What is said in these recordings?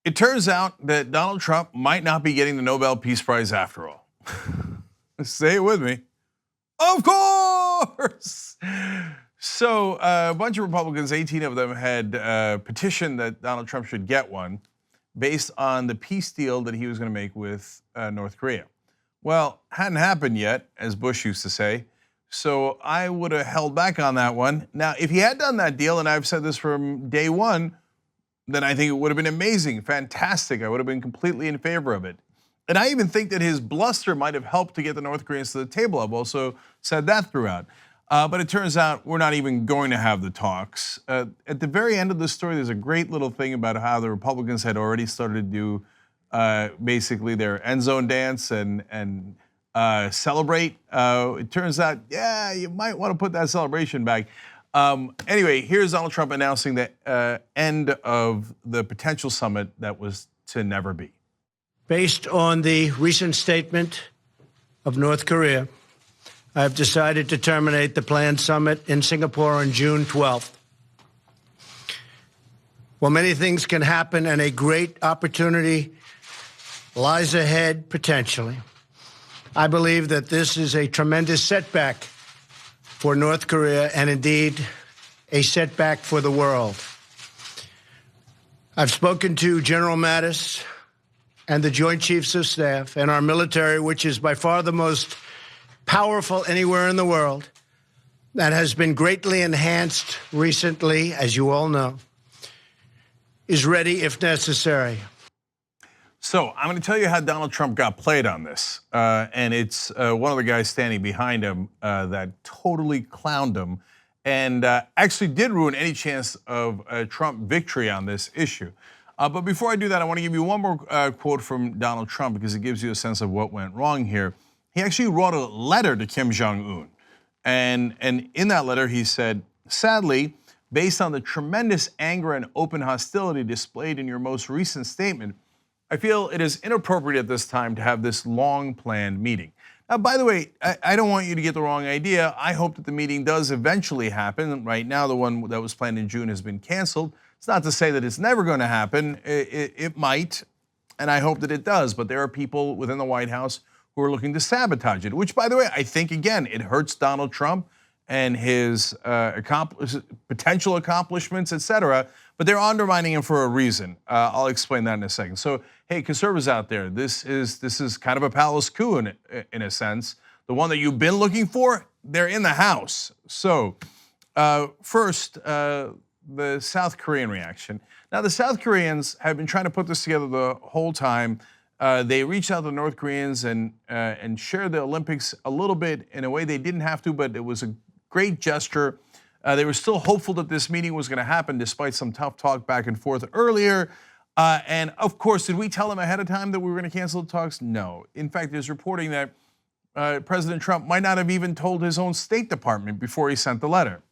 It turns out that Donald Trump might not be getting the Nobel Peace Prize after all. Say it with me. Of course. So a bunch of Republicans, 18 of them, had petitioned that Donald Trump should get one based on the peace deal that he was going to make with North Korea. Well, hadn't happened yet, as Bush used to say. So I would have held back on that one. Now, if he had done that deal, and I've said this from day one, then I think it would have been amazing, fantastic. I would have been completely in favor of it. And I even think that his bluster might have helped to get the North Koreans to the table. I've also said that throughout. But it turns out we're not even going to have the talks. At the very end of the story, there's a great little thing about how the Republicans had already started to do basically their end zone dance and celebrate. It turns out, yeah, you might want to put that celebration back. Anyway, here's Donald Trump announcing the end of the potential summit that was to never be. Based on the recent statement of North Korea, I have decided to terminate the planned summit in Singapore on June 12th. While many things can happen and a great opportunity lies ahead potentially, I believe that this is a tremendous setback for North Korea and indeed a setback for the world. I've spoken to General Mattis and the Joint Chiefs of Staff and our military, which is by far the most powerful anywhere in the world, that has been greatly enhanced recently, as you all know, is ready if necessary. So I'm going to tell you how Donald Trump got played on this. And it's one of the guys standing behind him that totally clowned him and actually did ruin any chance of a Trump victory on this issue. But before I do that, I want to give you one more quote from Donald Trump because it gives you a sense of what went wrong here. He actually wrote a letter to Kim Jong-un. And in that letter, he said, sadly, based on the tremendous anger and open hostility displayed in your most recent statement, I feel it is inappropriate at this time to have this long-planned meeting. Now, by the way, I don't want you to get the wrong idea. I hope that the meeting does eventually happen. Right now, the one that was planned in June has been canceled. It's not to say that it's never going to happen. It might, and I hope that it does. But there are people within the White House who are looking to sabotage it, which, by the way, I think, again, it hurts Donald Trump and his potential accomplishments, et cetera, but they're undermining him for a reason. I'll explain that in a second. So, hey, conservatives out there, this is kind of a palace coup in a sense. The one that you've been looking for, they're in the house. So, first, the South Korean reaction. Now, the South Koreans have been trying to put this together the whole time. They reached out to the North Koreans and shared the Olympics a little bit in a way they didn't have to, but it was a great gesture. They were still hopeful that this meeting was going to happen despite some tough talk back and forth earlier. And of course, did we tell them ahead of time that we were going to cancel the talks? No. In fact, there's reporting that President Trump might not have even told his own State Department before he sent the letter.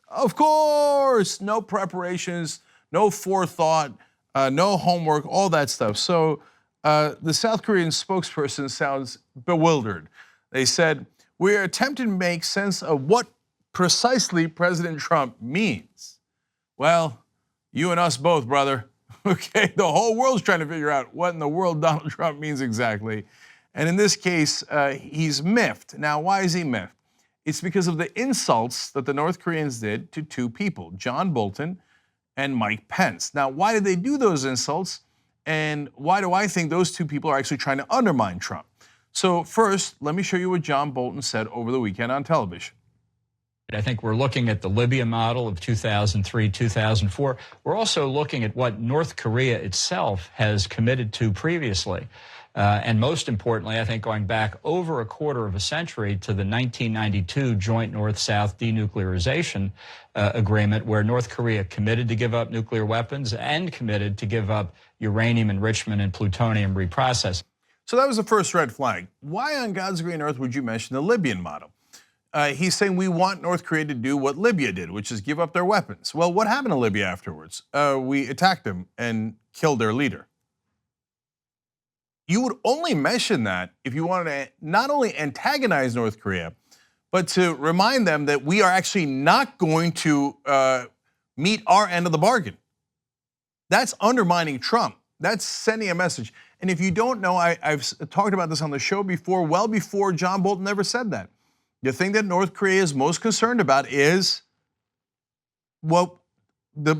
Of course, no preparations, no forethought, no homework, all that stuff. So the South Korean spokesperson sounds bewildered. They said, we're attempting to make sense of what precisely President Trump means. Well, you and us both, brother. Okay, the whole world's trying to figure out what in the world Donald Trump means exactly. And in this case, he's miffed. Now, why is he miffed? It's because of the insults that the North Koreans did to two people, John Bolton and Mike Pence. Now, why did they do those insults? And why do I think those two people are actually trying to undermine Trump? So first, let me show you what John Bolton said over the weekend on television. I think we're looking at the Libya model of 2003, 2004. We're also looking at what North Korea itself has committed to previously. And most importantly, I think going back over a quarter of a century to the 1992 Joint North-South Denuclearization Agreement, where North Korea committed to give up nuclear weapons and committed to give up uranium enrichment and plutonium reprocessing. So that was the first red flag. Why on God's green earth would you mention the Libyan model? He's saying we want North Korea to do what Libya did, which is give up their weapons. Well, what happened to Libya afterwards? We attacked them and killed their leader. You would only mention that if you wanted to not only antagonize North Korea, but to remind them that we are actually not going to meet our end of the bargain. That's undermining Trump. That's sending a message. And if you don't know, I've talked about this on the show before, well before John Bolton ever said that. The thing that North Korea is most concerned about is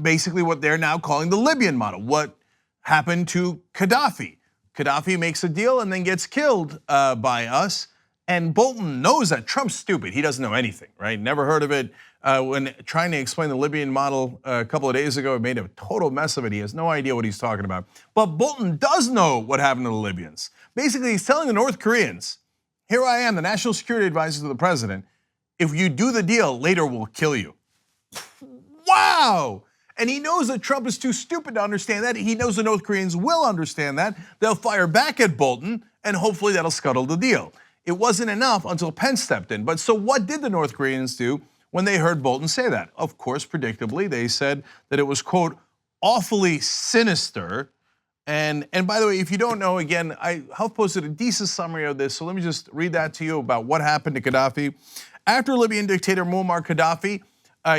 basically what they're now calling the Libyan model. What happened to Gaddafi? Gaddafi makes a deal and then gets killed by us. And Bolton knows that. Trump's stupid. He doesn't know anything, right? Never heard of it. When trying to explain the Libyan model a couple of days ago, it made a total mess of it. He has no idea what he's talking about. But Bolton does know what happened to the Libyans. Basically, he's telling the North Koreans, here I am, the national security advisor to the president. If you do the deal, later we'll kill you. Wow! And he knows that Trump is too stupid to understand that. He knows the North Koreans will understand that. They'll fire back at Bolton, and hopefully that'll scuttle the deal. It wasn't enough until Pence stepped in. But so what did the North Koreans do when they heard Bolton say that? Of course, predictably, they said that it was, quote, awfully sinister. And by the way, if you don't know, again, I have posted a decent summary of this, so let me just read that to you about what happened to Gaddafi. After Libyan dictator Muammar Gaddafi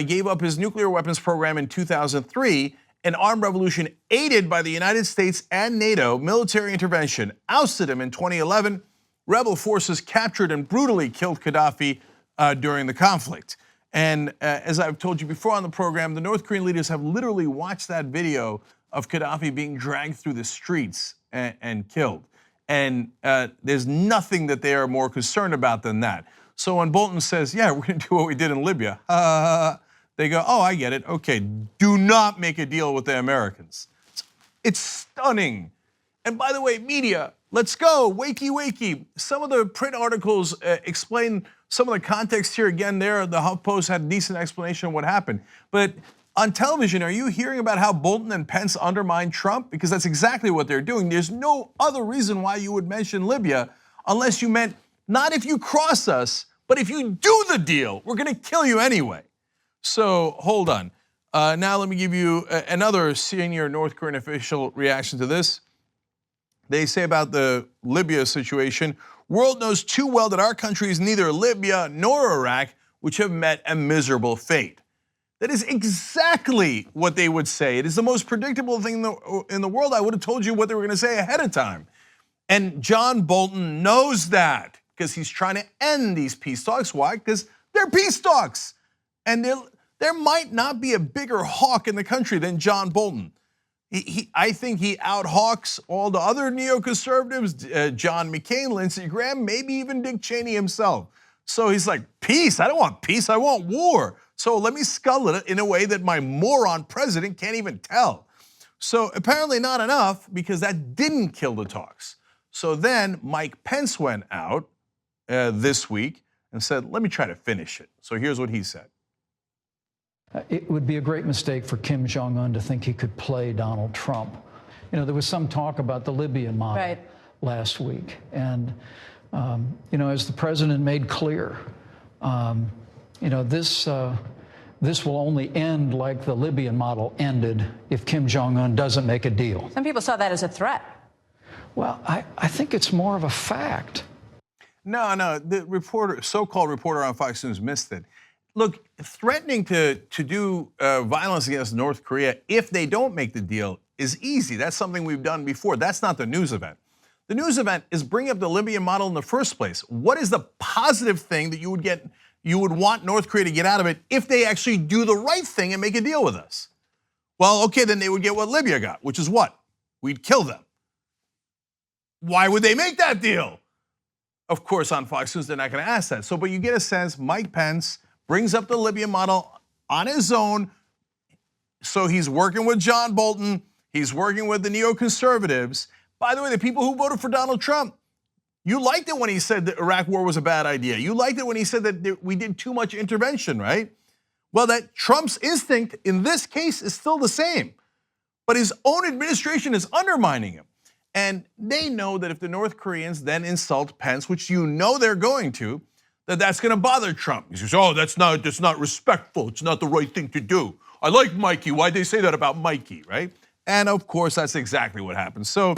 gave up his nuclear weapons program in 2003, an armed revolution aided by the United States and NATO military intervention ousted him in 2011. Rebel forces captured and brutally killed Gaddafi during the conflict. And as I've told you before on the program, the North Korean leaders have literally watched that video of Gaddafi being dragged through the streets and killed. And there's nothing that they are more concerned about than that. So when Bolton says, yeah, we're gonna do what we did in Libya, they go, oh, I get it. Okay, do not make a deal with the Americans. It's stunning. And by the way, media, let's go, wakey, wakey. Some of the print articles explain some of the context here. Again, there, the HuffPost had a decent explanation of what happened. But on television, are you hearing about how Bolton and Pence undermined Trump? Because that's exactly what they're doing. There's no other reason why you would mention Libya unless you meant not if you cross us, but if you do the deal, we're gonna kill you anyway. So hold on. Now let me give you another senior North Korean official reaction to this. They say about the Libya situation, world knows too well that our country is neither Libya nor Iraq, which have met a miserable fate. That is exactly what they would say. It is the most predictable thing in the world. I would have told you what they were gonna say ahead of time. And John Bolton knows that because he's trying to end these peace talks. Why? Because they're peace talks. And there might not be a bigger hawk in the country than John Bolton. I think he out-hawks all the other neoconservatives, John McCain, Lindsey Graham, maybe even Dick Cheney himself. So he's like, peace, I don't want peace, I want war. So let me scuttle it in a way that my moron president can't even tell. So apparently not enough, because that didn't kill the talks. So then Mike Pence went out this week and said, let me try to finish it. So here's what he said. It would be a great mistake for Kim Jong-un to think he could play Donald Trump. You know, there was some talk about the Libyan model last week. And, you know, as the president made clear, you know, this will only end like the Libyan model ended if Kim Jong-un doesn't make a deal. Some people saw that as a threat. Well, I think it's more of a fact. No, the reporter, so-called reporter on Fox News missed it. Look, threatening to do violence against North Korea if they don't make the deal is easy. That's something we've done before. That's not the news event. The news event is bring up the Libyan model in the first place. What is the positive thing that you would want North Korea to get out of it if they actually do the right thing and make a deal with us? Well, okay, then they would get what Libya got, which is what? We'd kill them. Why would they make that deal? Of course, on Fox News, they're not gonna ask that. So, but you get a sense, Mike Pence brings up the Libyan model on his own. So he's working with John Bolton, he's working with the neoconservatives. By the way, the people who voted for Donald Trump, you liked it when he said the Iraq war was a bad idea. You liked it when he said that we did too much intervention, right? Well, that Trump's instinct in this case is still the same, but his own administration is undermining him. And they know that if the North Koreans then insult Pence, which you know they're going to, that's gonna bother Trump. He says, oh, that's not respectful, it's not the right thing to do. I like Mikey, why'd they say that about Mikey, right? And of course, that's exactly what happened. So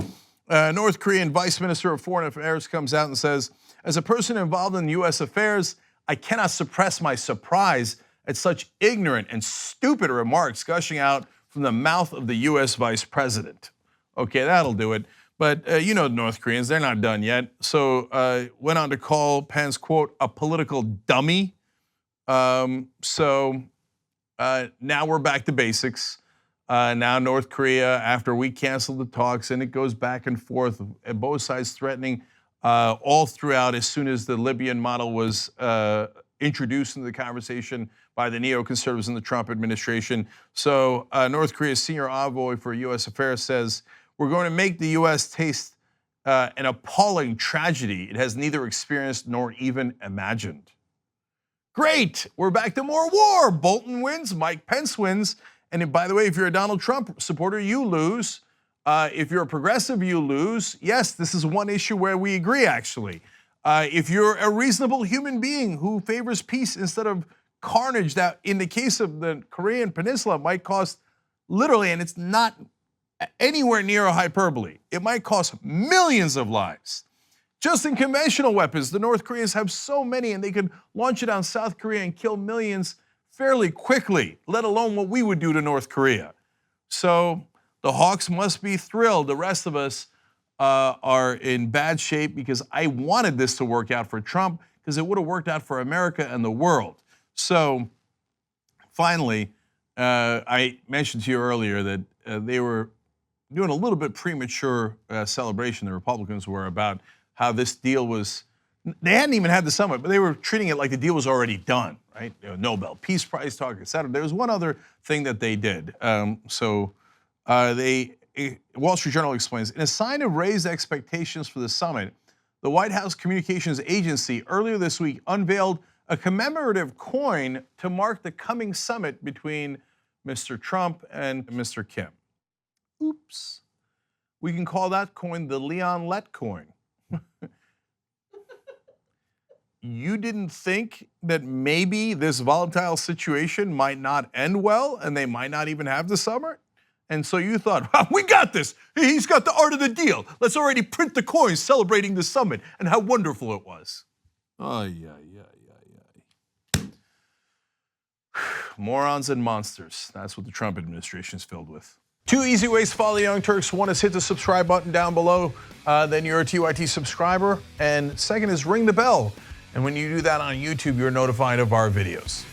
North Korean Vice Minister of Foreign Affairs comes out and says, as a person involved in US affairs, I cannot suppress my surprise at such ignorant and stupid remarks gushing out from the mouth of the US Vice President. Okay, that'll do it. But you know the North Koreans, they're not done yet. So went on to call Pence, quote, a political dummy. So now we're back to basics. Now North Korea, after we canceled the talks, and it goes back and forth, both sides threatening all throughout as soon as the Libyan model was introduced into the conversation by the neoconservatives in the Trump administration. So North Korea's senior envoy for U.S. affairs says, we're going to make the U.S. taste an appalling tragedy it has neither experienced nor even imagined. Great, we're back to more war. Bolton wins, Mike Pence wins. And by the way, if you're a Donald Trump supporter, you lose. If you're a progressive, you lose. Yes, this is one issue where we agree, actually. If you're a reasonable human being who favors peace instead of carnage, that in the case of the Korean Peninsula might cost literally, and it's not anywhere near a hyperbole, it might cost millions of lives. Just in conventional weapons, the North Koreans have so many, and they could launch it on South Korea and kill millions fairly quickly, let alone what we would do to North Korea. So the Hawks must be thrilled. The rest of us are in bad shape because I wanted this to work out for Trump because it would have worked out for America and the world. So finally, I mentioned to you earlier that they were doing a little bit premature celebration, the Republicans were, about how this deal was, they hadn't even had the summit, but they were treating it like the deal was already done, right? You know, Nobel Peace Prize talk, et cetera. There was one other thing that they did. Wall Street Journal explains, in a sign of raised expectations for the summit, the White House Communications Agency earlier this week unveiled a commemorative coin to mark the coming summit between Mr. Trump and Mr. Kim. Oops. We can call that coin the Leon Lett coin. You didn't think that maybe this volatile situation might not end well and they might not even have the summit? And so you thought, well, we got this. He's got the art of the deal. Let's already print the coins celebrating the summit and how wonderful it was. Morons and monsters. That's what the Trump administration is filled with. 2 easy ways to follow the Young Turks. One is hit the subscribe button down below. Then you're a TYT subscriber. And second is ring the bell. And when you do that on YouTube, you're notified of our videos.